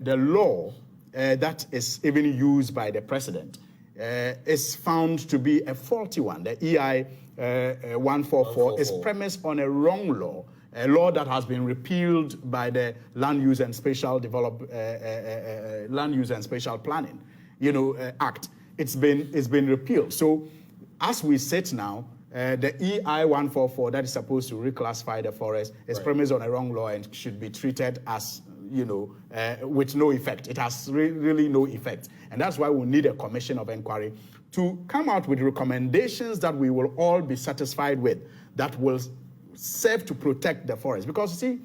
the law that is even used by the president is found to be a faulty one. The EI 144 is premised on a wrong law, a law that has been repealed by the Land Use and Spatial Planning, Act. It's been repealed. So, as we sit now, the EI 144 that is supposed to reclassify the forest is premised on a wrong law and should be treated as, with no effect. It has really no effect. And that's why we need a commission of inquiry to come out with recommendations that we will all be satisfied with, that will serve to protect the forest. Because, you see,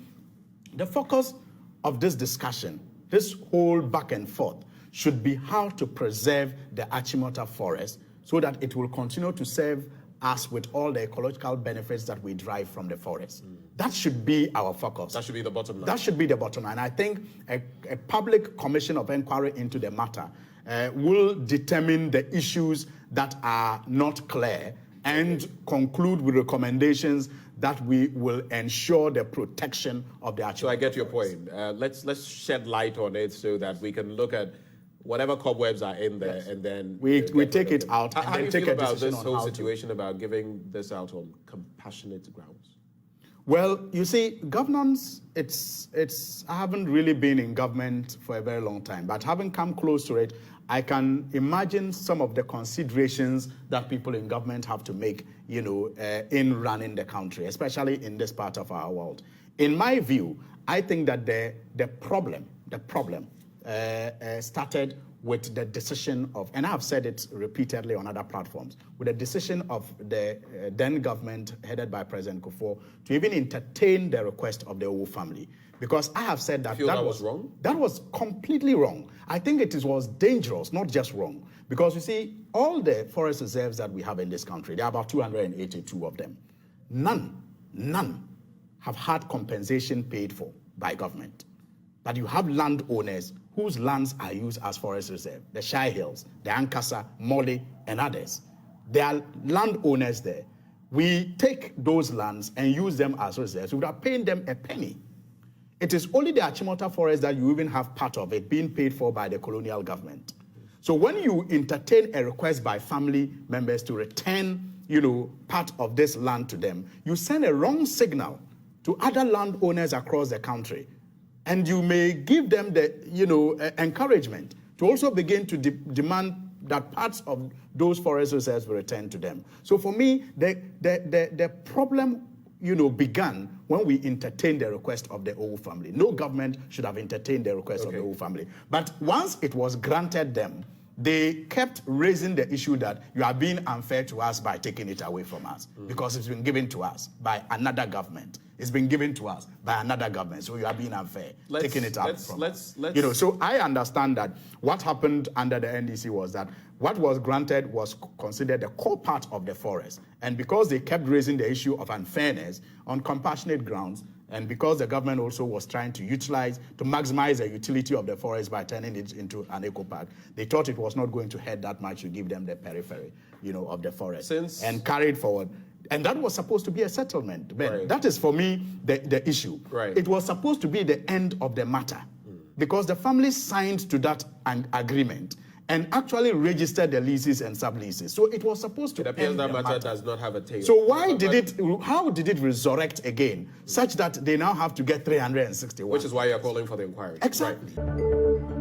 the focus of this discussion, this whole back and forth, should be how to preserve the Achimota Forest so that it will continue to serve us with all the ecological benefits that we derive from the forest. That should be our focus. That should be the bottom line. That should be the bottom line. I think a public commission of inquiry into the matter will determine the issues that are not clear and conclude with recommendations that we will ensure the protection of the Achimota. So I get your point. Let's shed light on it so that we can look at whatever cobwebs are in there, and then we take it out. How do you feel about this whole situation about giving this out on compassionate grounds? Well, you see, governance, I haven't really been in government for a very long time, but having come close to it, I can imagine some of the considerations that people in government have to make, in running the country, especially in this part of our world. In my view, I think that the problem started with the decision of, and I've said it repeatedly on other platforms, with the decision of the then government headed by President Kufuor to even entertain the request of the Owu family. Because I have said that that was wrong? That was completely wrong. I think it was dangerous, not just wrong. Because you see, all the forest reserves that we have in this country, there are about 282 of them. None have had compensation paid for by government. But you have landowners whose lands are used as forest reserve, the Shire Hills, the Ankasa, Mole, and others. There are landowners there. We take those lands and use them as reserves without paying them a penny. It is only the Achimota Forest that you even have part of it being paid for by the colonial government. So when you entertain a request by family members to return, part of this land to them, you send a wrong signal to other landowners across the country. And you may give them the, encouragement to also begin to demand that parts of those forest reserves will return to them. So for me, the problem, began when we entertained the request of the Owu family. No government should have entertained the request of the Owu family. But once it was granted them, they kept raising the issue that you are being unfair to us by taking it away from us because it's been given to us by another government. It's been given to us by another government, so you are being unfair, taking it out from us. So I understand that what happened under the NDC was that what was granted was considered the core part of the forest. And because they kept raising the issue of unfairness on compassionate grounds, and because the government also was trying to maximize the utility of the forest by turning it into an eco park, they thought it was not going to hurt that much to give them the periphery, of the forest, and carried forward. And that was supposed to be a settlement. But that is, for me, the issue. It was supposed to be the end of the matter because the family signed to that agreement and actually registered the leases and subleases. So it was supposed to end the matter. It appears that matter does not have a tail. So how did it resurrect again, such that they now have to get 361? Which is why you're calling for the inquiry. Exactly. Right.